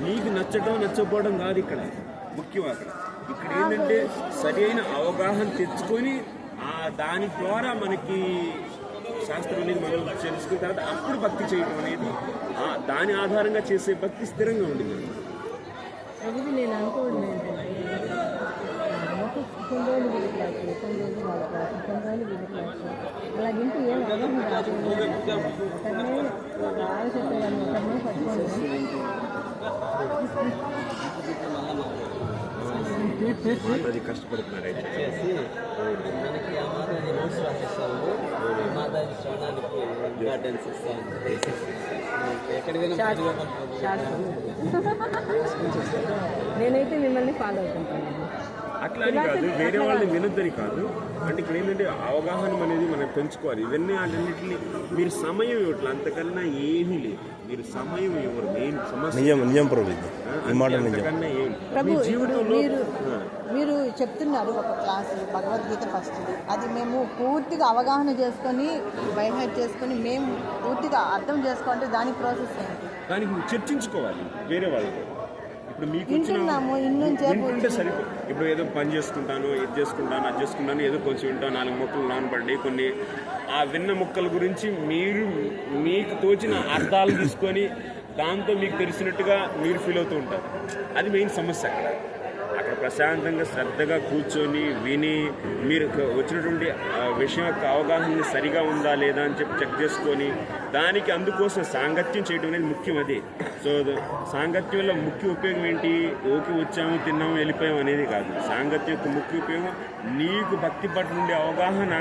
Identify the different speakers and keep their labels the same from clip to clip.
Speaker 1: నీకు నచ్చటం నచ్చకపోవడం కాదు ఇక్కడ ముఖ్యం. ఇక్కడ ఏంటంటే సరైన అవగాహన తెచ్చుకొని దాని ద్వారా మనకి శాస్త్రం అనేది మనం తెలుసుకున్న తర్వాత అప్పుడు భక్తి చేయడం అనేది దాని ఆధారంగా చేసే భక్తి స్థిరంగా ఉండింది.
Speaker 2: నేను అనుకోండి కొన్ని రోజులు వీడి క్లాస్, కొన్ని రోజులు వాళ్ళ క్లాస్, కొన్ని రోజులు వీడి క్లాస్, అలా వింటూ ఏం అవగాహన రాదు. ఒకరినే బాగా చెప్పేదాన్ని ఒకరినే పట్టుకోండి.
Speaker 1: అది కష్టపడుతున్నారు
Speaker 3: మనకి ఆ మాతాజీ నోట్స్ రాసిస్తాము, మాతాజీ శ్రవణానికి ఇంపార్టెన్స్ ఇస్తాము.
Speaker 2: నేనైతే మిమ్మల్ని ఫాలో అవుతుంటాను.
Speaker 1: అట్లా అని కాదు, వేరే వాళ్ళని వినొద్దని కాదు. అంటే ఇక్కడ ఏంటంటే అవగాహన అనేది మనం పెంచుకోవాలి. ఇవన్నీ వాటన్నిటిని మీరు సమయం ఇవ్వట్లేదు, అంతకన్నా ఏమీ లేదు. మీరు సమయం ఇవ్వరు, మెయిన్ సమస్య అంతకన్నా ఏమి జీవితంలో.
Speaker 4: మీరు చెప్తున్నారు ఒక క్లాసు భగవద్గీత ఫస్ట్, అది మేము పూర్తిగా అవగాహన చేసుకొని బైహార్ట్ చేసుకొని మేము పూర్తిగా అర్థం చేసుకుంటే దానికి ప్రాసెస్ ఏంటి?
Speaker 1: దానికి చర్చించుకోవాలి వేరే వాళ్ళతో. ఇప్పుడు మీకు
Speaker 4: వింటుంటే
Speaker 1: సరిపోయి ఇప్పుడు ఏదో పని చేసుకుంటాను, ఇది చేసుకుంటాను, అది చేసుకుంటాను, ఏదో కొంచెం వింటాను, 4 ముక్కలు నానబడి కొన్ని ఆ విన్న ముక్కల గురించి మీకు తోచిన అర్థాలు తీసుకొని దాంతో మీకు తెలిసినట్టుగా మీరు ఫీల్ అవుతూ ఉంటారు. అది మెయిన్ సమస్య. అక్కడ ప్రశాంతంగా శ్రద్ధగా కూర్చొని విని మీరు వచ్చినటువంటి విషయం యొక్క అవగాహన సరిగా ఉందా లేదా అని చెప్పి చెక్ చేసుకొని దానికి అందుకోసం సాంగత్యం చేయడం అనేది ముఖ్యం. అది సో సాంగత్యం వల్ల ముఖ్య ఉపయోగం ఏంటి? ఓకే వచ్చాము తిన్నాము వెళ్ళిపోయాము అనేది కాదు. సాంగత్యం యొక్క ముఖ్య ఉపయోగం నీకు భక్తి పట్ల ఉండే అవగాహన,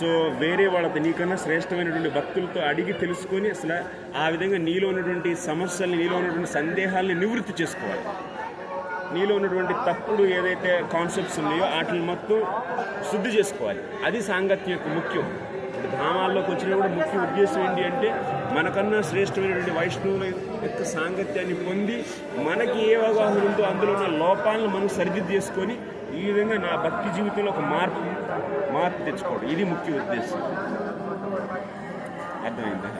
Speaker 1: సో వేరే వాళ్ళతో నీకన్నా శ్రేష్టమైనటువంటి భక్తులతో అడిగి తెలుసుకొని అసలు ఆ విధంగా నీలో ఉన్నటువంటి సమస్యల్ని, నీలో ఉన్నటువంటి సందేహాలని నివృత్తి చేసుకోవాలి. నీలో ఉన్నటువంటి తప్పుడు ఏదైతే కాన్సెప్ట్స్ ఉన్నాయో వాటిని మొత్తం శుద్ధి చేసుకోవాలి. అది సాంగత్యం యొక్క ముఖ్యం. ఇప్పుడు ధామాల్లోకి వచ్చినా కూడా ముఖ్య ఉద్దేశం ఏంటి అంటే మనకన్నా శ్రేష్టమైనటువంటి వైష్ణవుల యొక్క సాంగత్యాన్ని పొంది మనకి ఏ అవగాహన ఉందో అందులో ఉన్న లోపాలను మనం సరిదిద్దు చేసుకొని ఈ విధంగా నా భక్తి జీవితంలో ఒక మార్పు తెచ్చుకోవడం, ఇది ముఖ్య ఉద్దేశం. అర్థమైందా?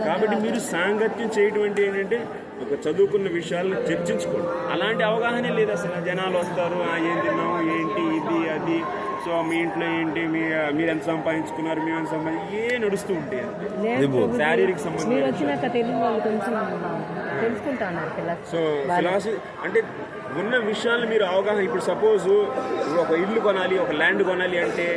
Speaker 1: కాబట్టి మీరు సాంగత్యం చేయడం అంటే ఏంటంటే ఒక చదువుకున్న విషయాలను చర్చించుకోండి. అలాంటి అవగాహనే లేదు అసలు. జనాలు వస్తారు, ఏం తిన్నాము, ఏంటి, ఇది అది, సో మీ ఇంట్లో ఏంటి, మీరు ఎంత సంపాదించుకున్నారు, మేము ఎంత సంపాదించి నడుస్తూ ఉంటాయి. శారీరక సంబంధం. సో ఫిలాసఫీ అంటే ఉన్న విషయాలు మీరు అవగాహన. ఇప్పుడు సపోజ్ ఒక ఇల్లు కొనాలి, ఒక ల్యాండ్ కొనాలి అంటే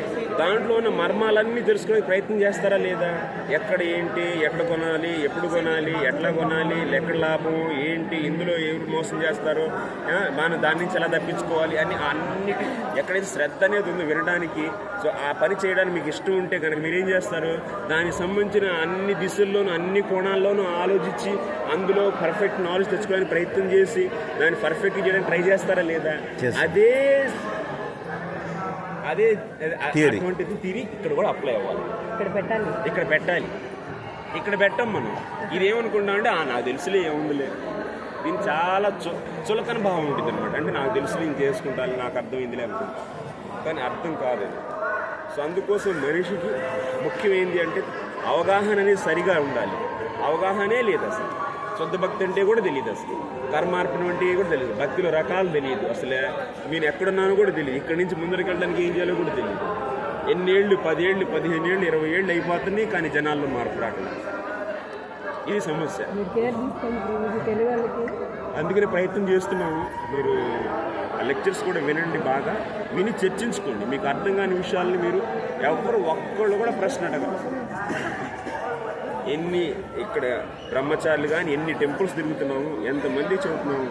Speaker 1: దాంట్లో ఉన్న మర్మాలన్నీ తెలుసుకునే ప్రయత్నం చేస్తారా లేదా? ఎక్కడ ఏంటి, ఎక్కడ కొనాలి, ఎప్పుడు కొనాలి, ఎట్లా కొనాలి, ఎక్కడ లాభం ఏంటి, ఇందులో ఎవరు మోసం చేస్తారో, మనం దాని నుంచి ఎలా తప్పించుకోవాలి అని అన్నిటి ఎక్కడైతే శ్రద్ధ అనేది ఉందో వినడానికి, సో ఆ పని చేయడానికి మీకు ఇష్టం ఉంటే కనుక మీరేం చేస్తారు? దానికి సంబంధించిన అన్ని దిశల్లోనూ అన్ని కోణాల్లోనూ ఆలోచించి అందులో పర్ఫెక్ట్ నాలెడ్జ్ తెచ్చుకోవడానికి ప్రయత్నం చేసి దాన్ని పర్ఫెక్ట్గా చేయడానికి ట్రై చేస్తారా లేదా? అదే అటువంటిది తీరి ఇక్కడ కూడా అప్లై అవ్వాలి. ఇక్కడ పెట్టాం మనం. ఇదేమనుకుంటామంటే నాకు తెలుసులే, ఏముందిలే. దీనికి చాలా చులకన భావం ఉంటుంది అనమాట. అంటే నాకు తెలుసులే, ఇంక చేసుకుంటాను, నాకు అర్థమైందిలే అనుకుంటా. కానీ అర్థం కాదు. సో అందుకోసం మనిషికి ముఖ్యమైనది అంటే అవగాహన అనేది సరిగా ఉండాలి. అవగాహనే లేదు అసలు. శుద్ధ భక్తి అంటే కూడా తెలియదు అసలు. కర్మార్పణ అంటే కూడా తెలియదు. భక్తిలో రకాలు తెలియదు అసలు. నేను ఎక్కడున్నానో కూడా తెలియదు. ఇక్కడి నుంచి ముందరికి వెళ్ళడానికి ఏం చేయాలో కూడా తెలియదు. ఎన్నేళ్ళు, 10 ఏళ్ళు, 15 ఏళ్ళు, 20 ఏళ్ళు అయిపోతుంది, కానీ జనాల్లో మార్పు రావట్లేదు. ఇది సమస్య. అందుకనే ప్రయత్నం చేస్తున్నాము. మీరు లెక్చర్స్ కూడా వినండి, బాగా విని చర్చించుకోండి. మీకు అర్థం కాని విషయాల్ని మీరు ఒక్కళ్ళు కూడా ప్రశ్న అడగరు. ఎన్ని ఇక్కడ బ్రహ్మచారులు కానీ ఎన్ని టెంపుల్స్ తిరుగుతున్నాము, ఎంతమంది చదువుతున్నాము,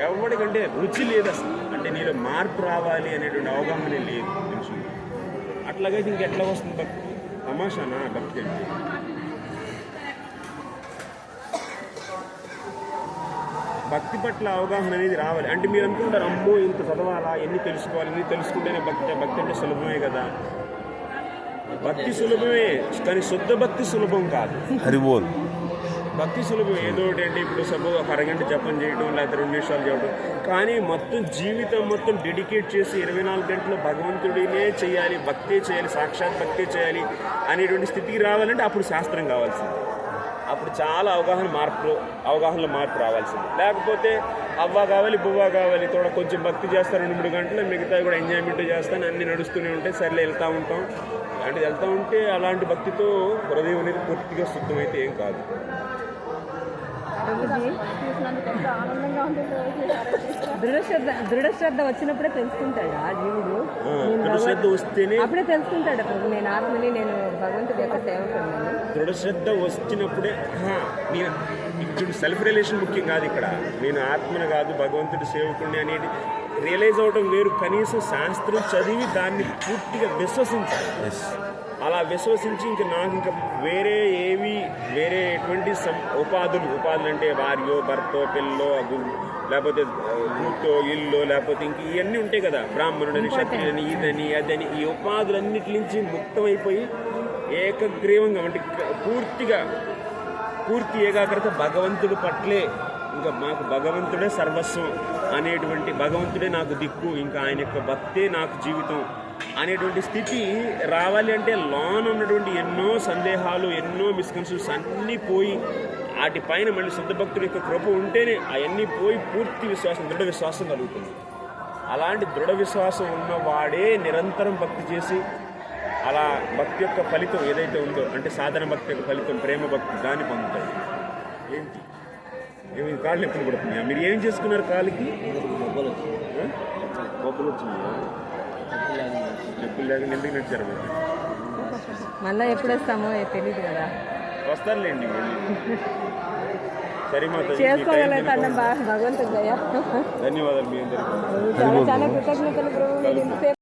Speaker 1: ఎవరికంటే రుచి లేదు అసలు. అంటే నీలో మార్పు రావాలి అనేటువంటి అవగాహన లేదు మనుషులు. అట్లాగైతే ఇంకెట్లా వస్తుంది భక్తి? తమాషానా భక్తి అంటే? భక్తి పట్ల అవగాహన అనేది రావాలి. అంటే మీరు అనుకుంటారు, అమ్మో ఇంత చదవాలా, ఎన్ని తెలుసుకోవాలి, ఎన్ని తెలుసుకుంటేనే భక్తి అంటే సులభమే కదా. భక్తి సులభమే, కానీ శుద్ధ భక్తి సులభం కాదు.
Speaker 5: హరిబోల్
Speaker 1: భక్తి సులభం ఏదో అంటే ఇప్పుడు సపోజ్ ఒక అరగంట జపం చేయడం, లేకపోతే 2 నిమిషాలు చేయడం, కానీ మొత్తం జీవితం మొత్తం డెడికేట్ చేసి 24 గంటలు భగవంతుడినే చేయాలి, భక్తే చేయాలి, సాక్షాత్ భక్తే చేయాలి అనేటువంటి స్థితికి రావాలంటే అప్పుడు శాస్త్రం కావాల్సింది. అప్పుడు చాలా అవగాహనలో మార్పు రావాల్సింది. లేకపోతే అవ్వ కావాలి బువ్వ కావాలి తోడ కొంచెం భక్తి చేస్తారు 2-3 గంటలు, మిగతా కూడా ఎంజాయ్మెంట్ చేస్తాను, అన్నీ నడుస్తూనే ఉంటాయి, సర్లే వెళ్తూ ఉంటాం. అలాంటిది వెళ్తూ ఉంటే అలాంటి భక్తితో హృదయం అనేది పూర్తిగా శుద్ధమైతే ఏం కాదు.
Speaker 2: దృఢశ్రద్ధ వచ్చినప్పుడే తెలుసుకుంటాడు ఆ జీవుడు.
Speaker 1: దృఢశ్రద్ధ వస్తేనే
Speaker 2: అప్పుడే తెలుసుకుంటాడు ప్రభు నేను ఆత్మని, నేను భగవంతుడి యొక్క సేవకుడిని.
Speaker 1: దృఢశ్రద్ధ వచ్చినప్పుడే నేను ఇప్పుడు సెల్ఫ్ రిలేషన్ ముఖ్యం కాదు ఇక్కడ, నేను ఆత్మను కాదు భగవంతుడి సేవకుడిని అనేది రియలైజ్ అవ్వడం వేరు. కనీసం శాస్త్రం చదివి దాన్ని పూర్తిగా విశ్వసించాలి. అలా విశ్వసించి ఇంకా నాకు ఇంకా వేరే ఎటువంటి ఉపాధులు అంటే భార్యో భర్తో పిల్లో లేకపోతే కూతో ఇల్లు లేకపోతే ఇంక ఇవన్నీ ఉంటాయి కదా, బ్రాహ్మణుడని క్షత్రియులని ఇదని అదని, ఈ ఉపాధులన్నిటి నుంచి ముక్తమైపోయి ఏకగ్రీవంగా అంటే పూర్తి ఏకాగ్రత భగవంతుడి పట్లే, ఇంకా మాకు భగవంతుడే సర్వస్వం అనేటువంటి, భగవంతుడే నాకు దిక్కు, ఇంకా ఆయన యొక్క భక్తే నాకు జీవితం అనేటువంటి స్థితి రావాలి అంటే లోన ఉన్నటువంటి ఎన్నో సందేహాలు, ఎన్నో మిస్కన్సెప్షన్స్ అన్నీ పోయి వాటిపైన మళ్ళీ శుద్ధ భక్తుడి యొక్క కృప ఉంటేనే అవన్నీ పోయి పూర్తి విశ్వాసం, దృఢ విశ్వాసం కలుగుతుంది. అలాంటి దృఢ విశ్వాసం ఉన్నవాడే నిరంతరం భక్తి చేసి అలా భక్తి యొక్క ఫలితం ఏదైతే ఉందో అంటే సాధన భక్తి యొక్క ఫలితం ప్రేమ భక్తి దాన్ని పొందుతాడు. ఏంటి ఏమి కాళ్ళు ఎప్పుడు పడుతున్నాయా? మీరు ఏం చేసుకున్నారు కాళ్ళకి? బొబ్బలు వచ్చినాయా? చెప్పులు లేకుండా ఎందుకు నడిచారు మీరు?
Speaker 2: మళ్ళీ ఎప్పుడు వస్తామో తెలియదు కదా.
Speaker 1: వస్తారులేండి. సరే మాత
Speaker 2: చేసుకోగలుగుతాం భగవంతుడు.
Speaker 1: ధన్యవాదాలు మీ అందరికీ.
Speaker 2: చాలా కృతజ్ఞతలు ప్రభు.